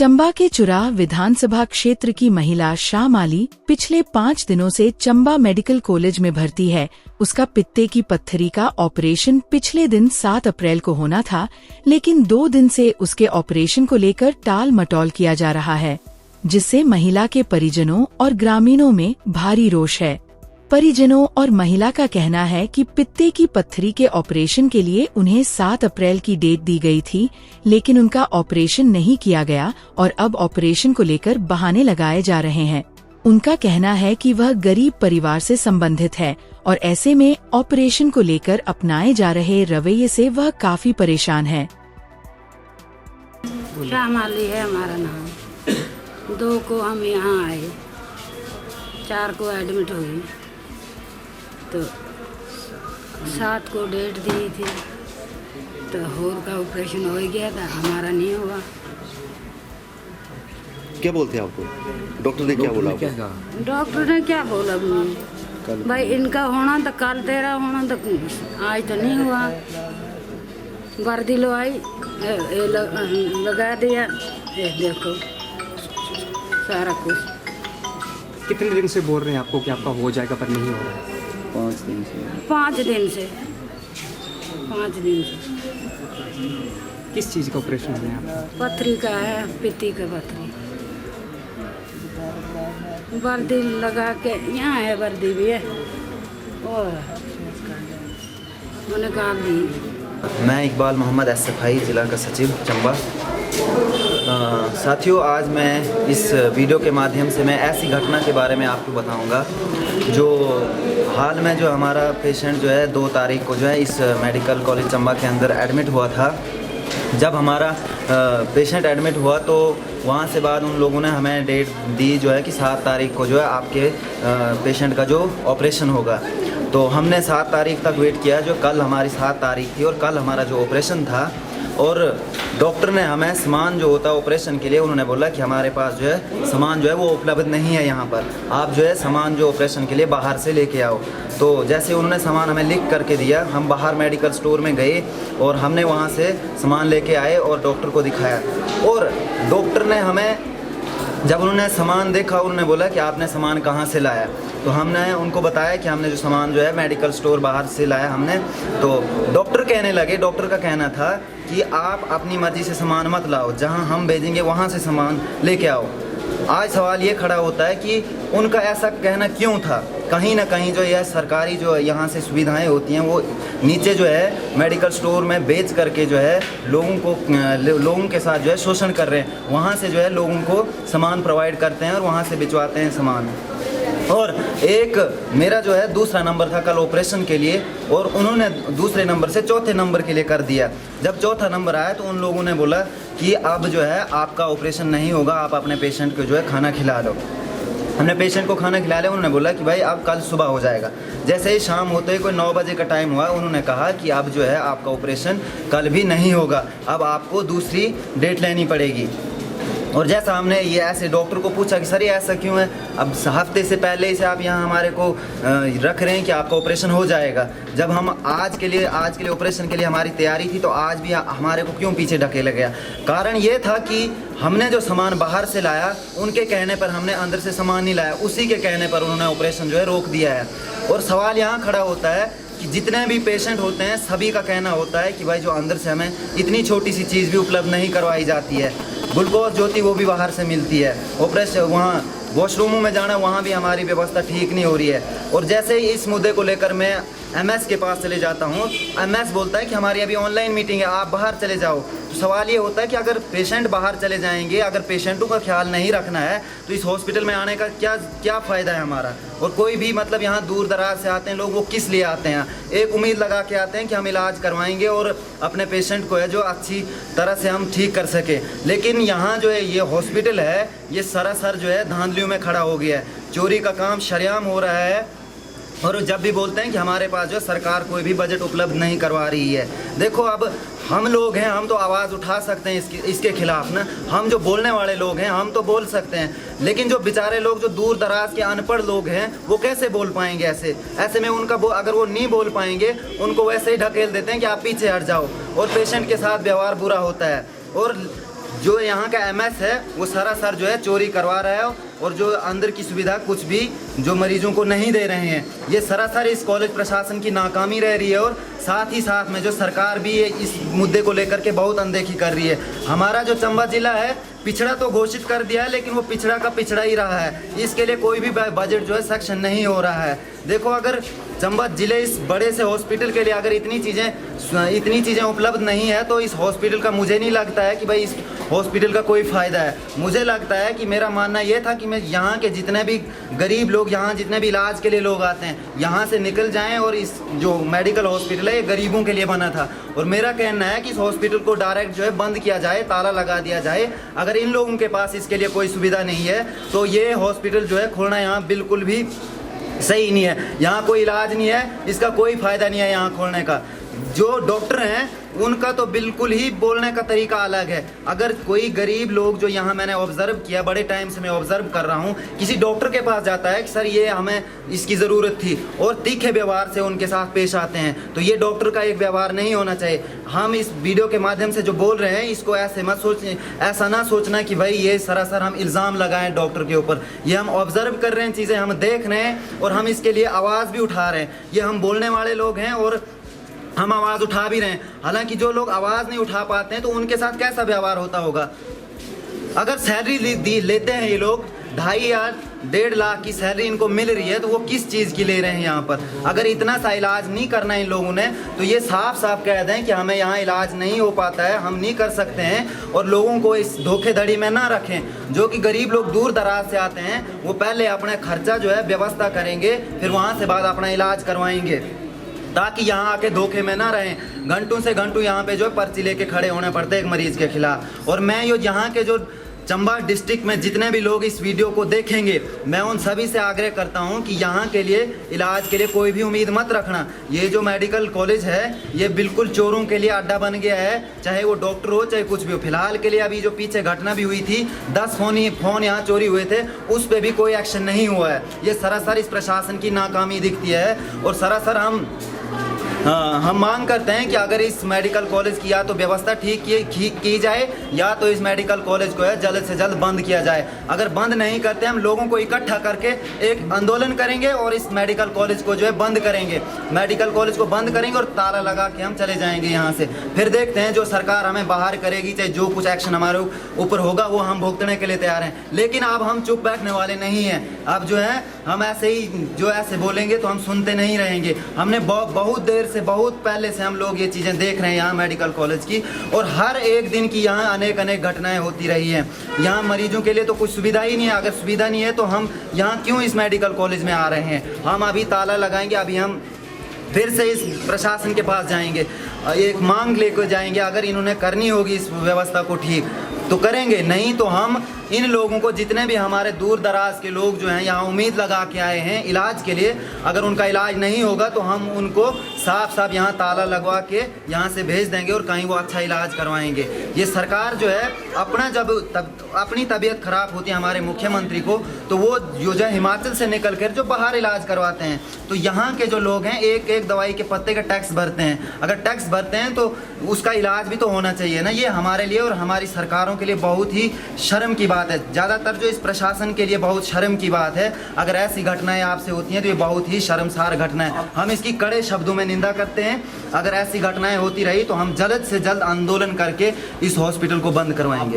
चंबा के चुराह विधानसभा क्षेत्र की महिला शाम आली पिछले 5 दिनों से चंबा मेडिकल कॉलेज में भर्ती है। उसका पित्ते की पत्थरी का ऑपरेशन पिछले दिन 7 अप्रैल को होना था, लेकिन 2 दिन से उसके ऑपरेशन को लेकर टाल मटोल किया जा रहा है, जिससे महिला के परिजनों और ग्रामीणों में भारी रोष है। परिजनों और महिला का कहना है कि पित्ते की पत्थरी के ऑपरेशन के लिए उन्हें 7 अप्रैल की डेट दी गई थी, लेकिन उनका ऑपरेशन नहीं किया गया और अब ऑपरेशन को लेकर बहाने लगाए जा रहे हैं। उनका कहना है कि वह गरीब परिवार से संबंधित है और ऐसे में ऑपरेशन को लेकर अपनाए जा रहे रवैये से वह काफी परेशान है। शाम आली है हमारा नाम। 2 को हम यहाँ आए, 4 को एडमिट हुई, तो 7 को डेट दी थी, तो होर का ऑपरेशन हो गया था, हमारा नहीं हुआ। क्या बोलते हैं आपको? डॉक्टर ने क्या बोला? डॉक्टर ने क्या बोला भाई, इनका होना तो कल, तेरा होना तो आज तो नहीं हुआ। वर्दी लो आई, लगा दिया, ये देखो सारा कुछ। कितने दिन से बोल रहे हैं आपको कि आपका हो जाएगा पर नहीं हो रहा है? 5 दिन से। 5 दिन से। 5 दिन से। किस चीज़ का ऑपरेशन है आपका? पथरी का है, पित्ती का पथरी। वर्दी लगा के यहाँ है, वर्दी भी है और मैंने कहा दी। मैं इकबाल मोहम्मद SFI जिला का सचिव चंबा। साथियों, आज मैं इस वीडियो के माध्यम से मैं ऐसी घटना के बारे में आपको बताऊंगा जो हाल में जो हमारा पेशेंट जो है 2 तारीख को जो है इस मेडिकल कॉलेज चंबा के अंदर एडमिट हुआ था। जब हमारा पेशेंट एडमिट हुआ तो वहाँ से बाद उन लोगों ने हमें डेट दी जो है कि 7 तारीख को जो है आपके पेशेंट का जो ऑपरेशन होगा। तो हमने 7 तारीख तक वेट किया, जो कल हमारी 7 तारीख थी और कल हमारा जो ऑपरेशन था। और डॉक्टर ने हमें सामान जो होता है ऑपरेशन के लिए, उन्होंने बोला कि हमारे पास जो है सामान जो है वो उपलब्ध नहीं है यहाँ पर, आप जो है सामान जो ऑपरेशन के लिए बाहर से लेके आओ। तो जैसे उन्होंने सामान हमें लिख करके दिया, हम बाहर मेडिकल स्टोर में गए और हमने वहाँ से सामान लेके आए और डॉक्टर को दिखाया। और डॉक्टर ने हमें, जब उन्होंने सामान देखा, उन्होंने बोला कि आपने सामान कहाँ से लाया? तो हमने उनको बताया कि हमने जो सामान जो है मेडिकल स्टोर बाहर से लाया हमने। तो डॉक्टर कहने लगे, डॉक्टर का कहना था कि आप अपनी मर्ज़ी से सामान मत लाओ, जहां हम भेजेंगे वहां से सामान लेके आओ। आज सवाल ये खड़ा होता है कि उनका ऐसा कहना क्यों था? कहीं ना कहीं जो यह सरकारी जो यहाँ से सुविधाएं होती हैं वो नीचे जो है मेडिकल स्टोर में बेच करके जो है लोगों के साथ जो है शोषण कर रहे हैं। वहाँ से जो है लोगों को सामान प्रोवाइड करते हैं और वहाँ से भिजवाते हैं सामान। और एक मेरा जो है दूसरा नंबर था कल ऑपरेशन के लिए, और उन्होंने दूसरे नंबर से चौथे नंबर के लिए कर दिया। जब चौथा नंबर आया तो उन लोगों ने बोला कि अब जो है आपका ऑपरेशन नहीं होगा, आप अपने पेशेंट को जो है खाना खिला लो। हमने पेशेंट को खाना खिला लिया। उन्होंने बोला कि भाई अब कल सुबह हो जाएगा। जैसे ही शाम होते ही कोई 9 बजे का टाइम हुआ, उन्होंने कहा कि अब जो है आपका ऑपरेशन कल भी नहीं होगा, अब आपको दूसरी डेट लेनी पड़ेगी। और जैसा हमने ये ऐसे डॉक्टर को पूछा कि सर ये ऐसा क्यों है, अब हफ्ते से पहले से आप यहाँ हमारे को रख रहे हैं कि आपका ऑपरेशन हो जाएगा, जब हम आज के लिए ऑपरेशन के लिए हमारी तैयारी थी, तो आज भी हमारे को क्यों पीछे ढकेला गया? कारण ये था कि हमने जो सामान बाहर से लाया, उनके कहने पर हमने अंदर से सामान नहीं लाया, उसी के कहने पर उन्होंने ऑपरेशन जो है रोक दिया है। और सवाल यहाँ खड़ा होता है कि जितने भी पेशेंट होते हैं सभी का कहना होता है कि भाई जो अंदर से हमें इतनी छोटी सी चीज़ भी उपलब्ध नहीं करवाई जाती है, ग्लूकोज ज्योति वो भी बाहर से मिलती है, ऑपरेशन वहाँ वॉशरूमों में जाना वहाँ भी हमारी व्यवस्था ठीक नहीं हो रही है। और जैसे ही इस मुद्दे को लेकर मैं MS के पास चले जाता हूँ, MS बोलता है कि हमारी अभी ऑनलाइन मीटिंग है, आप बाहर चले जाओ। तो सवाल ये होता है कि अगर पेशेंट बाहर चले जाएंगे, अगर पेशेंटों का ख्याल नहीं रखना है, तो इस हॉस्पिटल में आने का क्या फ़ायदा है हमारा? और कोई भी मतलब यहाँ दूर दराज से आते हैं लोग, वो किस लिए आते हैं? एक उम्मीद लगा के आते हैं कि हम इलाज करवाएंगे और अपने पेशेंट को है जो अच्छी तरह से हम ठीक कर सके। लेकिन यहाँ जो है ये हॉस्पिटल है, ये सरासर जो है धांधलियों में खड़ा हो गया है, चोरी का काम शरेआम हो रहा है। और जब भी बोलते हैं कि हमारे पास जो सरकार कोई भी बजट उपलब्ध नहीं करवा रही है, देखो अब हम लोग हैं, हम तो आवाज़ उठा सकते हैं इसके खिलाफ ना, हम जो बोलने वाले लोग हैं हम तो बोल सकते हैं, लेकिन जो बेचारे लोग जो दूर दराज के अनपढ़ लोग हैं वो कैसे बोल पाएंगे? ऐसे में उनका अगर वो नहीं बोल पाएंगे, उनको वैसे ही ढकेल देते हैं कि आप पीछे हट जाओ, और पेशेंट के साथ व्यवहार बुरा होता है। और जो यहाँ का एमएस है वो सरासर जो है चोरी करवा रहा है और जो अंदर की सुविधा कुछ भी जो मरीजों को नहीं दे रहे हैं। ये सरासर इस कॉलेज प्रशासन की नाकामी रह रही है और साथ ही साथ में जो सरकार भी इस मुद्दे को लेकर के बहुत अनदेखी कर रही है। हमारा जो चंबा जिला है पिछड़ा तो घोषित कर दिया है, लेकिन वो पिछड़ा का पिछड़ा ही रहा है। इसके लिए कोई भी बजट जो है सक्षम नहीं हो रहा है। देखो, अगर चंबा जिले इस बड़े से हॉस्पिटल के लिए अगर इतनी चीज़ें उपलब्ध नहीं है तो इस हॉस्पिटल का मुझे नहीं लगता है कि भाई इस हॉस्पिटल का कोई फ़ायदा है। मुझे लगता है कि मेरा मानना ये था कि मैं यहाँ के जितने भी गरीब लोग, यहाँ जितने भी इलाज के लिए लोग आते हैं, यहाँ से निकल जाएं और इस जो मेडिकल हॉस्पिटल है ये गरीबों के लिए बना था। और मेरा कहना है कि इस हॉस्पिटल को डायरेक्ट जो है बंद किया जाए, ताला लगा दिया जाए। अगर इन लोगों के पास इसके लिए कोई सुविधा नहीं है तो ये हॉस्पिटल जो है खोलना यहाँ बिल्कुल भी सही नहीं है। यहाँ कोई इलाज नहीं है, इसका कोई फ़ायदा नहीं है यहाँ खोलने का। जो डॉक्टर हैं उनका तो बिल्कुल ही बोलने का तरीका अलग है। अगर कोई गरीब लोग जो यहाँ मैंने ऑब्ज़र्व किया, बड़े टाइम से मैं ऑब्ज़र्व कर रहा हूँ, किसी डॉक्टर के पास जाता है कि सर ये हमें इसकी ज़रूरत थी और तीखे व्यवहार से उनके साथ पेश आते हैं, तो ये डॉक्टर का एक व्यवहार नहीं होना चाहिए। हम इस वीडियो के माध्यम से जो बोल रहे हैं इसको ऐसा ना सोचना कि भाई ये सरासर हम इल्ज़ाम लगाएं डॉक्टर के ऊपर। ये हम ऑब्ज़र्व कर रहे हैं, चीज़ें हम देख रहे हैं और हम इसके लिए आवाज़ भी उठा रहे हैं। ये हम बोलने वाले लोग हैं और हम आवाज़ उठा भी रहे हैं। हालांकि जो लोग आवाज़ नहीं उठा पाते हैं तो उनके साथ कैसा व्यवहार होता होगा। अगर सैलरी लेते हैं ये लोग 2.5 या 1.5 लाख की सैलरी इनको मिल रही है तो वो किस चीज़ की ले रहे हैं यहाँ पर। अगर इतना सा इलाज नहीं करना है इन लोगों ने तो ये साफ साफ कह दें कि हमें यहाँ इलाज नहीं हो पाता है, हम नहीं कर सकते हैं, और लोगों को इस धोखेधड़ी में ना रखें। जो कि गरीब लोग दूर दराज से आते हैं वो पहले अपना खर्चा जो है व्यवस्था करेंगे, फिर वहाँ से बाद अपना इलाज करवाएंगे, ताकि यहाँ आके धोखे में ना रहें। घंटों से घंटों यहाँ पे जो पर्ची लेके खड़े होने पड़ते हैं एक मरीज़ के खिलाफ। और मैं ये यहाँ के जो चंबा डिस्ट्रिक्ट में जितने भी लोग इस वीडियो को देखेंगे, मैं उन सभी से आग्रह करता हूं कि यहाँ के लिए इलाज के लिए कोई भी उम्मीद मत रखना। ये जो मेडिकल कॉलेज है ये बिल्कुल चोरों के लिए अड्डा बन गया है, चाहे वो डॉक्टर हो चाहे कुछ भी हो। फिलहाल के लिए अभी जो पीछे घटना भी हुई थी, 10 फ़ोन यहाँ चोरी हुए थे, उस पर भी कोई एक्शन नहीं हुआ है। ये सरासर इस प्रशासन की नाकामी दिखती है और सरासर हम मांग करते हैं कि अगर इस मेडिकल कॉलेज की या तो व्यवस्था ठीक की जाए या तो इस मेडिकल कॉलेज को है जल्द से जल्द बंद किया जाए। अगर बंद नहीं करते हम लोगों को इकट्ठा करके एक आंदोलन करेंगे और इस मेडिकल कॉलेज को जो है बंद करेंगे। मेडिकल कॉलेज को बंद करेंगे और ताला लगा के हम चले जाएंगे यहाँ से। फिर देखते हैं जो सरकार हमें बाहर करेगी, चाहे जो कुछ एक्शन हमारे ऊपर होगा वो हम भुगतने के लिए तैयार हैं। लेकिन अब हम चुप बैठने वाले नहीं हैं। अब जो है हम ऐसे बोलेंगे तो हम सुनते नहीं रहेंगे। हमने बहुत देर से, बहुत पहले से हम लोग ये चीज़ें देख रहे हैं यहाँ मेडिकल कॉलेज की, और हर एक दिन की यहाँ अनेक घटनाएं होती रही हैं। यहाँ मरीजों के लिए तो कुछ सुविधा ही नहीं है। अगर सुविधा नहीं है तो हम यहाँ क्यों इस मेडिकल कॉलेज में आ रहे हैं। हम अभी ताला लगाएंगे, अभी हम फिर से इस प्रशासन के पास जाएंगे, एक मांग लेकर जाएंगे। अगर इन्होंने करनी होगी इस व्यवस्था को ठीक तो करेंगे, नहीं तो हम इन लोगों को, जितने भी हमारे दूर दराज के लोग जो हैं यहाँ उम्मीद लगा के आए हैं इलाज के लिए, अगर उनका इलाज नहीं होगा तो हम उनको साफ साफ यहाँ ताला लगवा के यहाँ से भेज देंगे और कहीं वो अच्छा इलाज करवाएंगे। ये सरकार जो है अपनी तबीयत खराब होती है हमारे मुख्यमंत्री को, तो वो जो है हिमाचल से निकल कर जो बाहर इलाज करवाते हैं। तो यहाँ के जो लोग हैं एक दवाई के पत्ते का टैक्स भरते हैं। अगर टैक्स भरते हैं तो उसका इलाज भी तो होना चाहिए ना। ये हमारे लिए और हमारी सरकारों के लिए बहुत ही शर्म की बात है। ज़्यादातर जो इस प्रशासन के लिए बहुत शर्म की बात है। अगर ऐसी घटनाएं आपसे होती हैं तो ये बहुत ही शर्मसार घटना है। हम इसकी कड़े शब्दों में निंदा करते हैं। अगर ऐसी घटनाएं होती रही तो हम जल्द से जल्द आंदोलन करके इस हॉस्पिटल को बंद करवाएंगे।